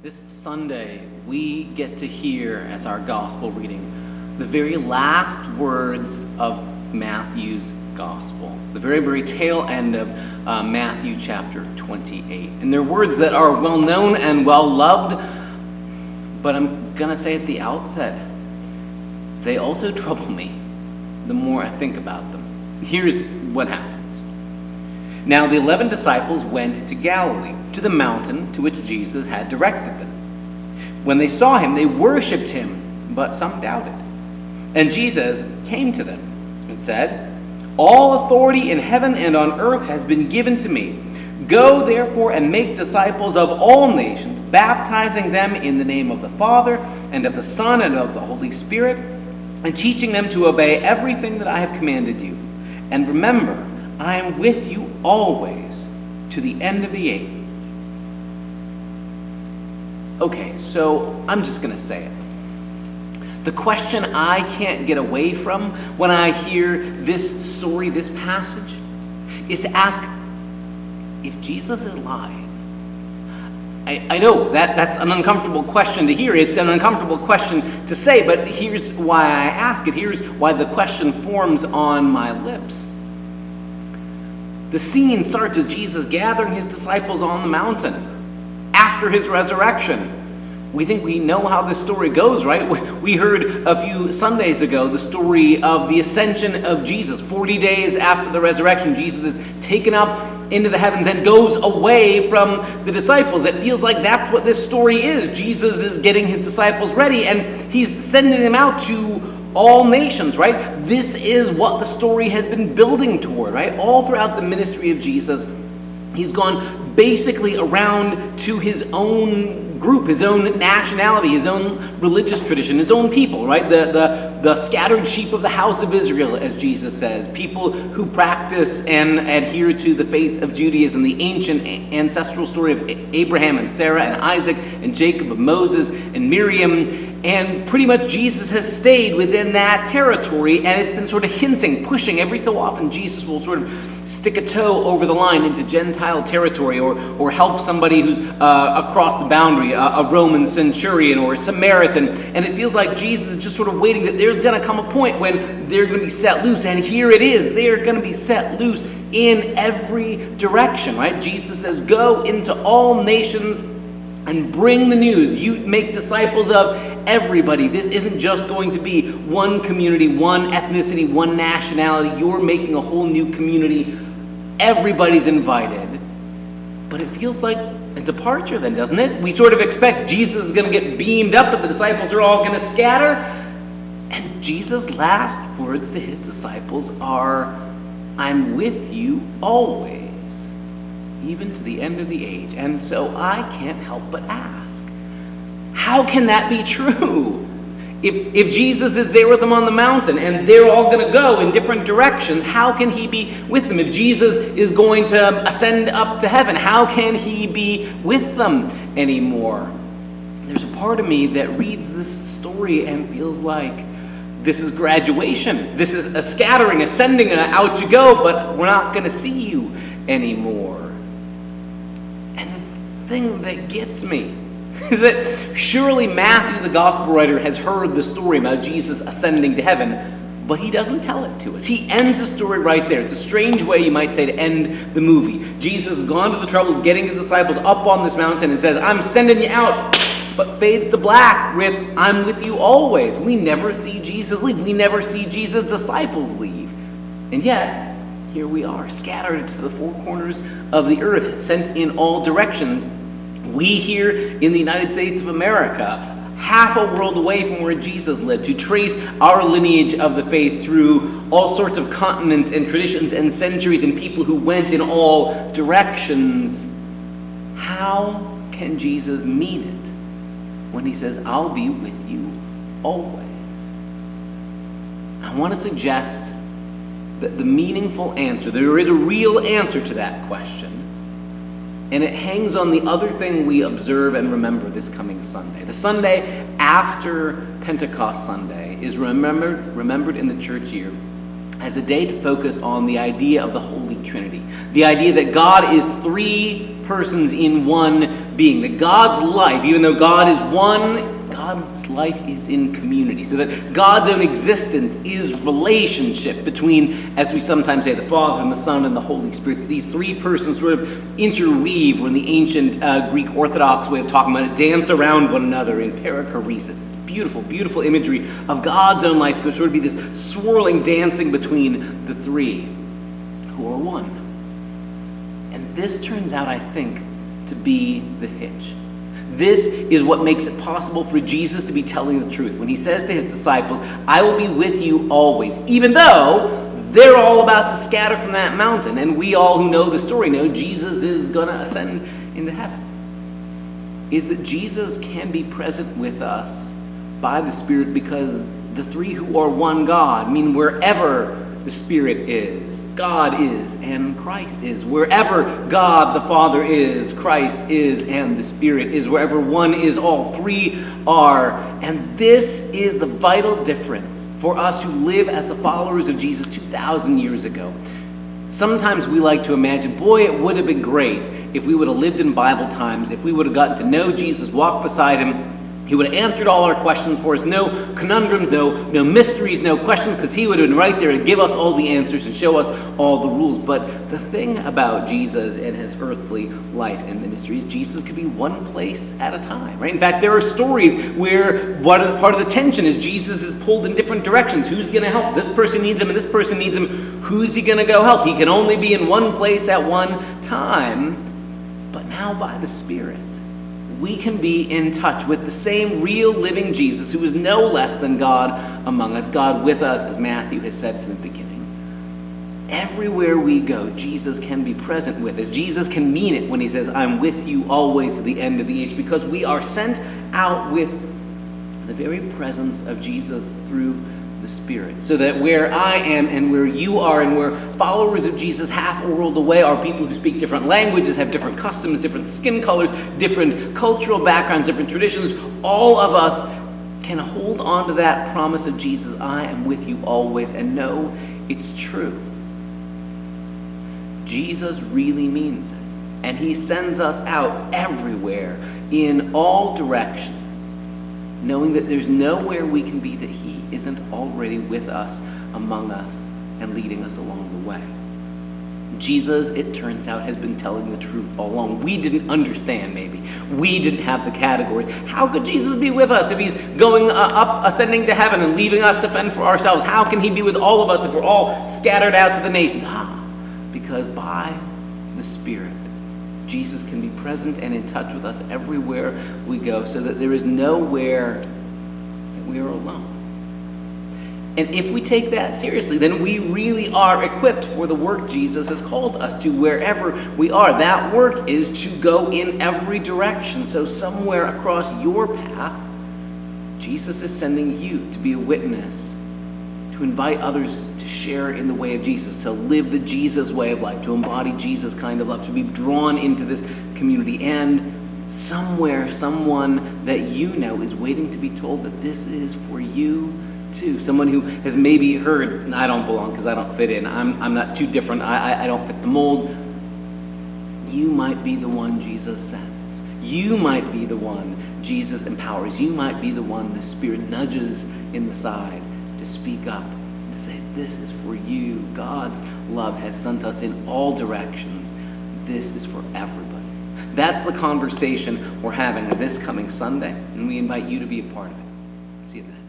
This Sunday, we get to hear as our gospel reading the very last words of Matthew's gospel, the very, very tail end of Matthew chapter 28. And they're words that are well known and well loved, but I'm going to say at the outset, they also trouble me the more I think about them. Here's what happened. Now the 11 disciples went to Galilee, to the mountain to which Jesus had directed them. When they saw him, they worshipped him, but some doubted. And Jesus came to them and said, "All authority in heaven and on earth has been given to me. Go therefore and make disciples of all nations, baptizing them in the name of the Father and of the Son and of the Holy Spirit, and teaching them to obey everything that I have commanded you. And remember, I am with you always to the end of the age." Okay, so I'm just going to say it. The question I can't get away from when I hear this story, this passage, is to ask if Jesus is lying. I know that's an uncomfortable question to hear. It's an uncomfortable question to say, but here's why I ask it. Here's why the question forms on my lips. The scene starts with Jesus gathering his disciples on the mountain after his resurrection. We think we know how this story goes, right? We heard a few Sundays ago the story of the ascension of Jesus. 40 days after the resurrection, Jesus is taken up into the heavens and goes away from the disciples. It feels like that's what this story is. Jesus is getting his disciples ready, and he's sending them out to all nations, right? This is what the story has been building toward, right? All throughout the ministry of Jesus, he's gone basically around to his own group, his own nationality, his own religious tradition, his own people, right? The scattered sheep of the house of Israel, as Jesus says, people who practice and adhere to the faith of Judaism, the ancient ancestral story of Abraham and Sarah and Isaac and Jacob, of Moses and Miriam. And pretty much Jesus has stayed within that territory, and it's been sort of hinting, pushing. Every so often Jesus will sort of stick a toe over the line into Gentile territory, or help somebody who's across the boundary, a Roman centurion or a Samaritan. And it feels like Jesus is just sort of waiting that there's going to come a point when they're going to be set loose. And here it is. They're going to be set loose in every direction, right? Jesus says, "Go into all nations and bring the news. You make disciples of everybody. This isn't just going to be one community, one ethnicity, one nationality. You're making a whole new community. Everybody's invited." But it feels like a departure then, doesn't it? We sort of expect Jesus is going to get beamed up, but the disciples are all going to scatter. And Jesus' last words to his disciples are, "I'm with you always, even to the end of the age." And so I can't help but ask, how can that be true? If Jesus is there with them on the mountain and they're all going to go in different directions, how can he be with them? If Jesus is going to ascend up to heaven, how can he be with them anymore? There's a part of me that reads this story and feels like this is graduation. This is a scattering, ascending, out you go, but we're not going to see you anymore. And the thing that gets me is that surely Matthew, the gospel writer, has heard the story about Jesus ascending to heaven, but he doesn't tell it to us. He ends the story right there. It's a strange way, you might say, to end the movie. Jesus has gone to the trouble of getting his disciples up on this mountain and says, "I'm sending you out," but fades to black with, "I'm with you always." We never see Jesus leave. We never see Jesus' disciples leave. And yet, here we are, scattered to the four corners of the earth, sent in all directions. We here in the United States of America, half a world away from where Jesus lived, to trace our lineage of the faith through all sorts of continents and traditions and centuries and people who went in all directions. How can Jesus mean it when he says, "I'll be with you always"? I want to suggest that the meaningful answer, there is a real answer to that question, and it hangs on the other thing we observe and remember this coming Sunday. The Sunday after Pentecost Sunday is remembered in the church year as a day to focus on the idea of the Holy Trinity. The idea that God is three persons in one being. That God's life, even though God is one, God's life is in community. So that God's own existence is relationship between, as we sometimes say, the Father and the Son and the Holy Spirit. These three persons sort of interweave, or in the ancient Greek Orthodox way of talking about it, dance around one another in perichoresis. It's beautiful, beautiful imagery of God's own life. There's sort of be this swirling dancing between the three who are one. And this turns out, I think, to be the hitch. This is what makes it possible for Jesus to be telling the truth. When he says to his disciples, I will be with you always, even though they're all about to scatter from that mountain. And we all who know the story know Jesus is going to ascend into heaven. Is that Jesus can be present with us by the Spirit because the three who are one God, mean wherever the Spirit is, God is, and Christ is. Wherever God the Father is, Christ is, and the Spirit is. Wherever one is, all three are. And this is the vital difference for us who live as the followers of Jesus 2,000 years ago. Sometimes we like to imagine, boy, it would have been great if we would have lived in Bible times, if we would have gotten to know Jesus, walked beside him. He would have answered all our questions for us. No conundrums, no mysteries, no questions, because he would have been right there to give us all the answers and show us all the rules. But the thing about Jesus and his earthly life and ministry is Jesus could be one place at a time, right? In fact, there are stories where part of the tension is Jesus is pulled in different directions. Who's going to help? This person needs him and this person needs him. Who's he going to go help? He can only be in one place at one time. But now by the Spirit, we can be in touch with the same real living Jesus who is no less than God among us, God with us, as Matthew has said from the beginning. Everywhere we go, Jesus can be present with us. Jesus can mean it when he says, I'm with you always to the end of the age, because we are sent out with the very presence of Jesus through the Spirit. So that where I am and where you are and where followers of Jesus half a world away are people who speak different languages, have different customs, different skin colors, different cultural backgrounds, different traditions, all of us can hold on to that promise of Jesus, I am with you always, and know it's true. Jesus really means it. And he sends us out everywhere in all directions, knowing that there's nowhere we can be that he isn't already with us, among us, and leading us along the way. Jesus, it turns out, has been telling the truth all along. We didn't understand, maybe. We didn't have the categories. How could Jesus be with us if he's going up, ascending to heaven and leaving us to fend for ourselves? How can he be with all of us if we're all scattered out to the nations? Because by the Spirit, Jesus can be present and in touch with us everywhere we go, so that there is nowhere that we are alone. And if we take that seriously, then we really are equipped for the work Jesus has called us to wherever we are. That work is to go in every direction. So somewhere across your path, Jesus is sending you to be a witness, to invite others to share in the way of Jesus, to live the Jesus way of life, to embody Jesus kind of love, to be drawn into this community. And somewhere, someone that you know is waiting to be told that this is for you too. Someone who has maybe heard, I don't belong because I don't fit in. I'm not too different. I don't fit the mold. You might be the one Jesus sends. You might be the one Jesus empowers. You might be the one the Spirit nudges in the side to speak up, to say, this is for you. God's love has sent us in all directions. This is for everybody. That's the conversation we're having this coming Sunday, and we invite you to be a part of it. See you then.